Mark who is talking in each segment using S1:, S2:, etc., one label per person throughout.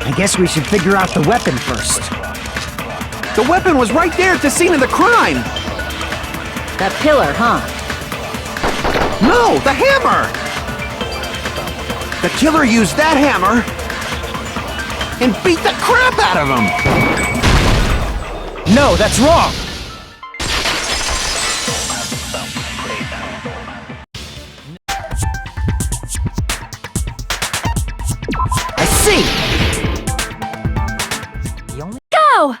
S1: I guess we should figure out the weapon first.
S2: The weapon was right there at the scene of the crime!
S3: That pillar, huh?
S2: No, the hammer! The killer used that hammer and beat the crap out of him!
S1: No, that's wrong! I see!
S3: Go!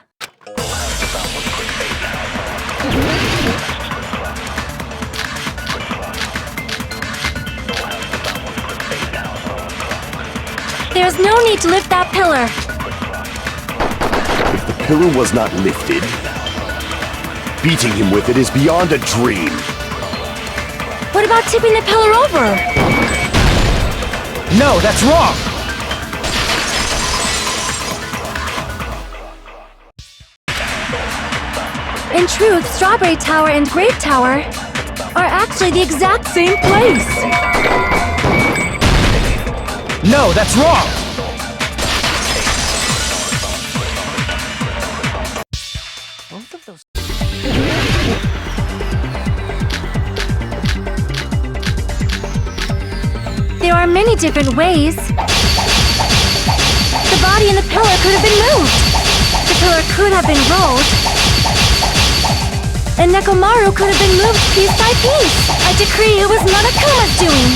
S3: There's no need to lift that pillar.
S4: If the pillar was not lifted, beating him with it is beyond a dream.
S3: What about tipping the pillar over?
S1: No, that's wrong!
S3: In truth, Strawberry Tower and Grape Tower are actually the exact same place.
S1: No, that's wrong!
S3: Both of those. There are many different ways. The body in the pillar could have been moved. The pillar could have been rolled. And Nekomaru could have been moved piece by piece. I decree it was Monokuma's doing.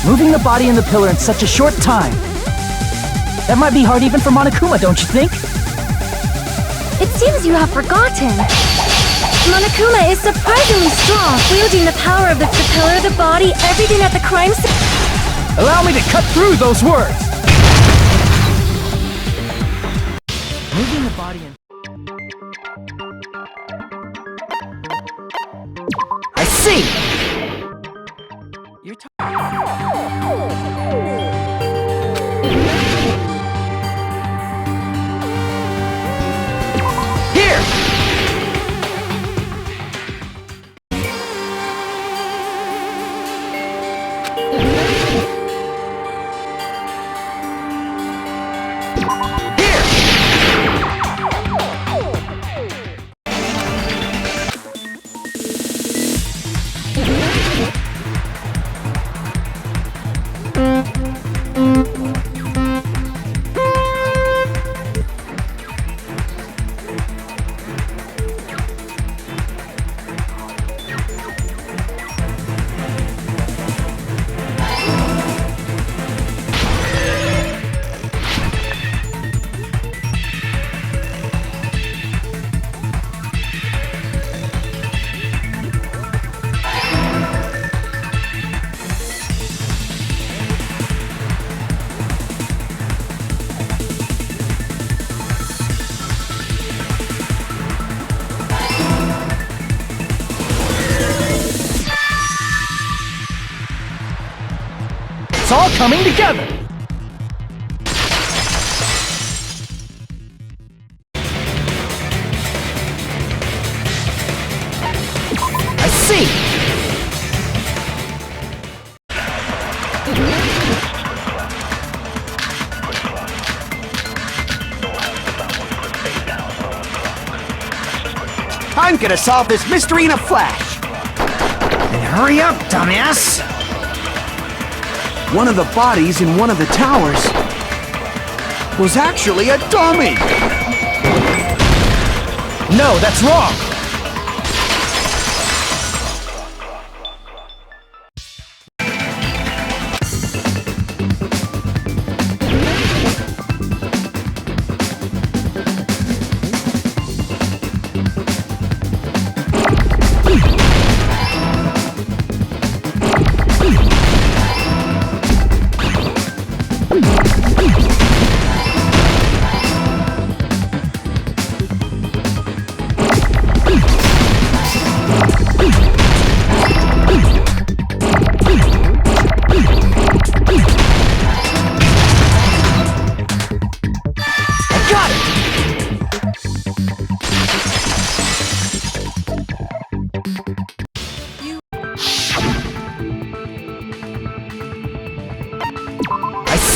S1: Moving the body and the pillar in such a short time. That might be hard even for Monokuma, don't you think?
S3: It seems you have forgotten. Monokuma is surprisingly strong, wielding the power of the pillar, the body, everything at the crime scene.
S1: Allow me to cut through those words! Moving the body and... I see! You're Here! It's all coming together! I see!
S2: I'm gonna solve this mystery in a flash!
S1: Then hurry up, dumbass!
S2: One of the bodies in one of the towers was actually a dummy!
S1: No, that's wrong!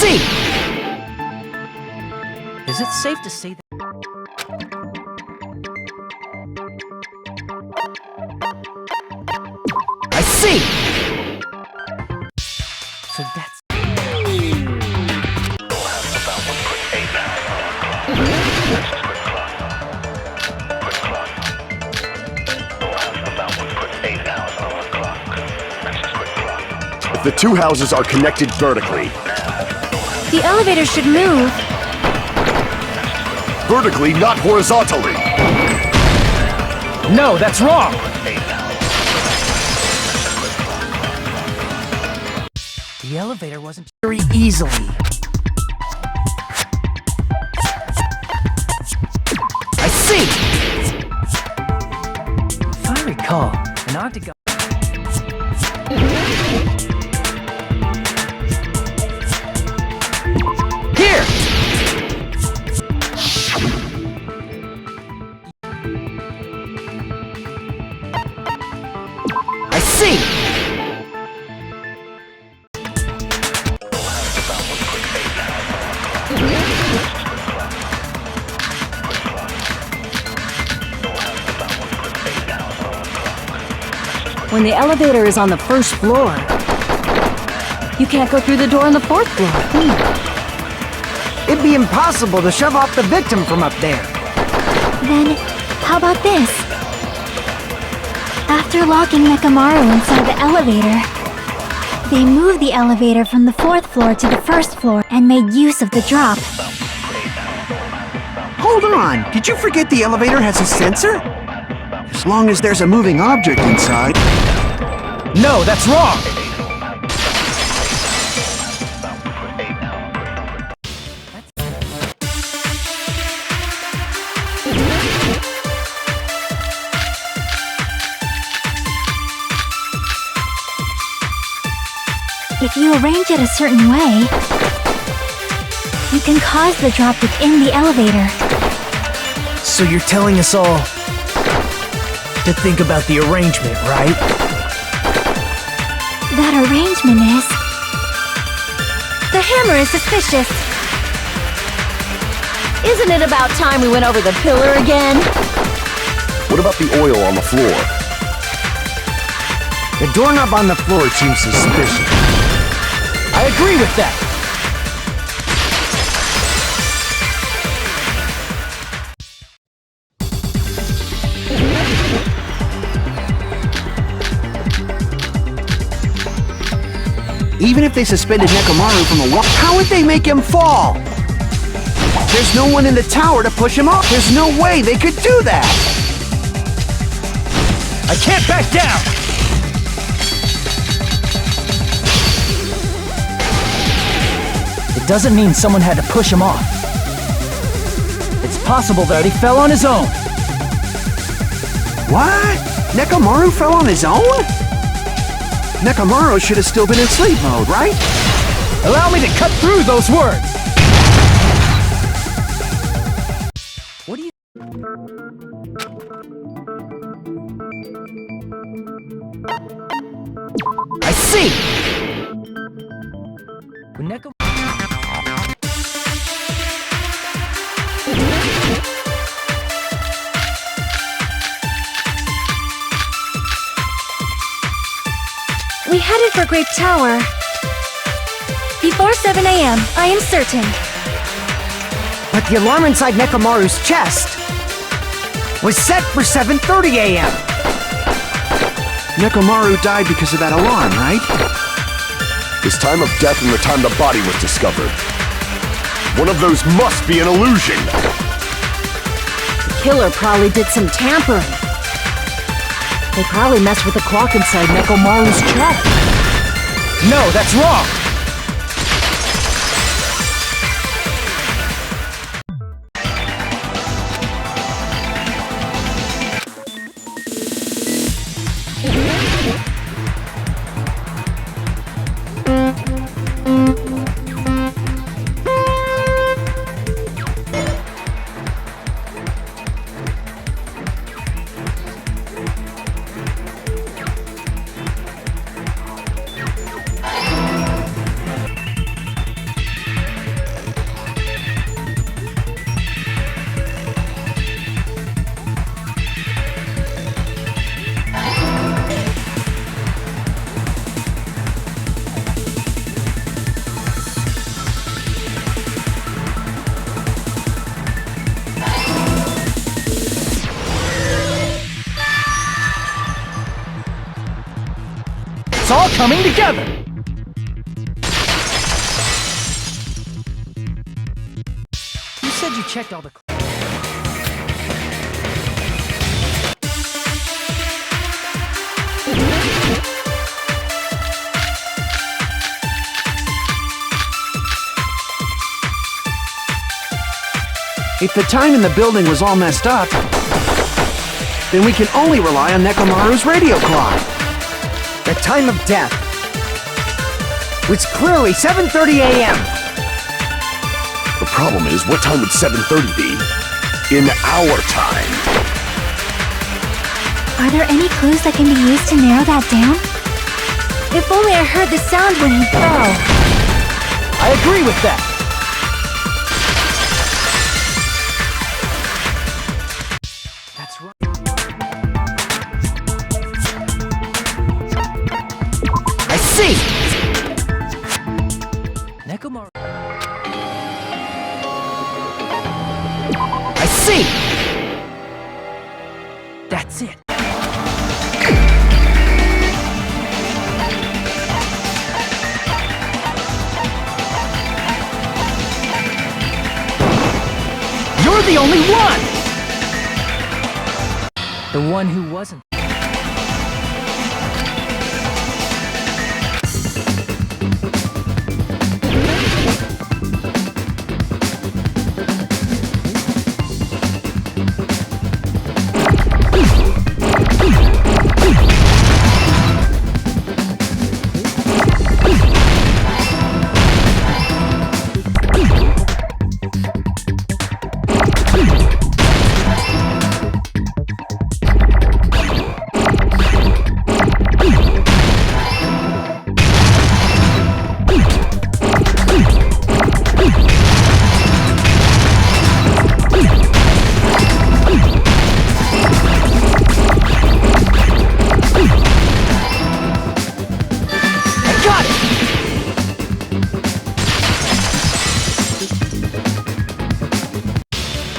S1: see! Is it safe to say that? I see! So that's...
S4: If the two houses are connected vertically,
S3: The elevator should move.
S4: vertically, not horizontally.
S1: No, that's wrong! The elevator wasn't very easily. I see! If I recall, an octagon... Here! I see!
S5: When the elevator is on the first floor, you can't go through the door on the fourth floor.
S2: It'd be impossible to shove off the victim from up there.
S3: Then, how about this? After locking Nekamaru inside the elevator, they moved the elevator from the fourth floor to the first floor and made use of the drop.
S2: Hold on, did you forget the elevator has a sensor? As long as there's a moving object inside.
S1: No, that's wrong!
S3: If you arrange it a certain way, you can cause the drop within the elevator.
S1: So you're telling us all to think about the arrangement, right?
S3: That arrangement is... The hammer is suspicious.
S5: Isn't it about time we went over the pillar again?
S4: What about the oil on the floor?
S2: The doorknob on the floor seems suspicious.
S1: I agree with that!
S2: Even if they suspended Nekamaru from a wall, how would they make him fall? There's no one in the tower to push him off. There's no way they could do that.
S1: I can't back down! It doesn't mean someone had to push him off. It's possible that he fell on his own.
S2: What? Nekamaru fell on his own? Nekamaru should have still been in sleep mode, right?
S1: Allow me to cut through those words! What do you... I see! When Neko...
S3: We headed for Grape Tower. Before 7 a.m., I am certain.
S2: But the alarm inside Nekamaru's chest was set for 7:30 a.m. Nekamaru died because of that alarm, right?
S4: His time of death and the time the body was discovered. One of those must be an illusion.
S5: The killer probably did some tampering. They probably messed with the clock inside Nekamaru's chest.
S1: No, that's wrong! all coming together! You said you checked all the...
S2: If the time in the building was all messed up, then we can only rely on Nekomaru's radio clock.
S6: The time of death was clearly 7:30 a.m.
S4: The problem is, what time would 7:30 be? In our time.
S3: Are there any clues that can be used to narrow that down? If only I heard the sound when he fell.
S1: I agree with that! That's right.
S6: I see!
S1: Nekomaru...
S6: I see!
S1: That's it. You're the only one! The one who wasn't.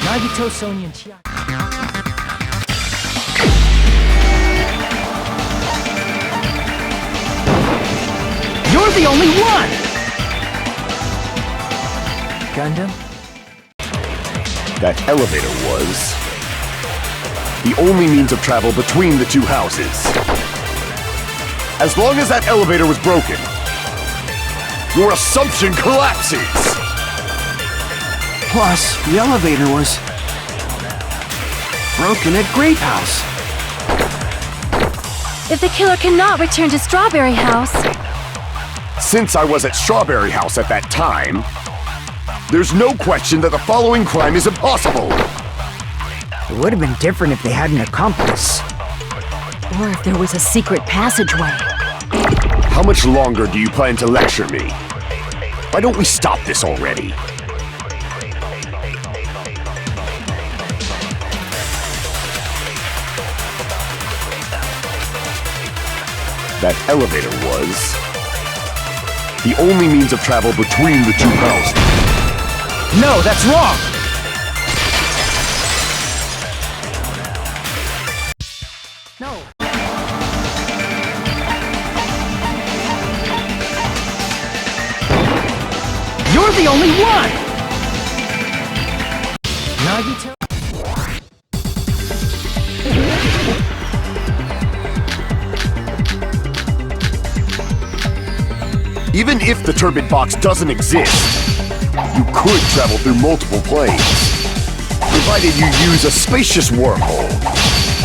S1: Nagito, Sonya, and Chiaki. You're the only one! Gundam?
S4: That elevator was the only means of travel between the two houses. As long as that elevator was broken, your assumption collapses!
S2: Plus, the elevator was broken at Grape House.
S3: If the killer cannot return to Strawberry House,
S4: Since I was at Strawberry House at that time, there's no question that the following crime is impossible.
S6: It would have been different if they had an accomplice.
S5: Or if there was a secret passageway.
S4: How much longer do you plan to lecture me? Why don't we stop this already? That elevator was the only means of travel between the two houses.
S1: No, that's wrong! No. You're the only one! Nagito?
S4: Even if the turbid box doesn't exist, you could travel through multiple planes, provided you use a spacious wormhole.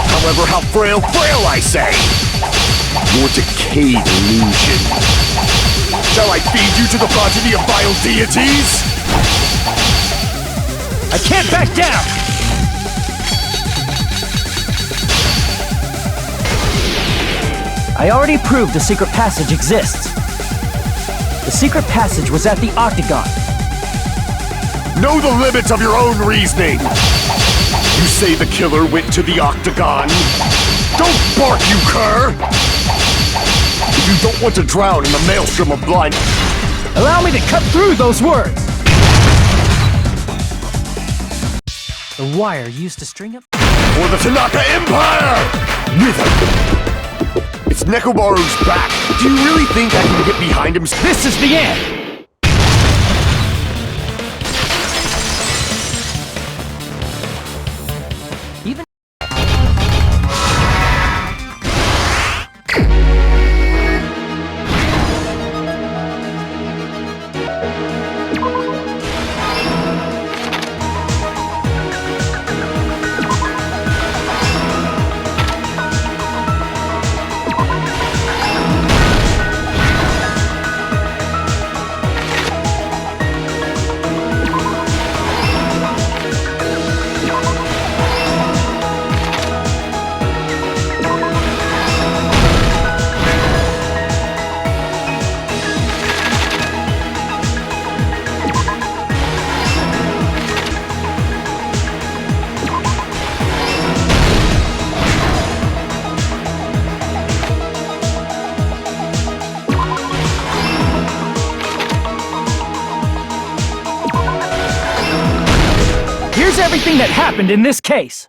S4: However, how frail I say! Your decayed illusion. Shall I feed you to the progeny of vile deities?
S1: I can't back down! I already proved the secret passage exists. The secret passage was at the Octagon.
S4: Know the limits of your own reasoning! You say the killer went to the Octagon? Don't bark, you cur! If you don't want to drown in the maelstrom of blind...
S1: Allow me to cut through those words! The wire used to string up...
S4: For the Tanaka Empire! It's It's Nekomaru's back. Do you really think I can get behind him?
S1: This is the end! Even here's everything that happened in this case.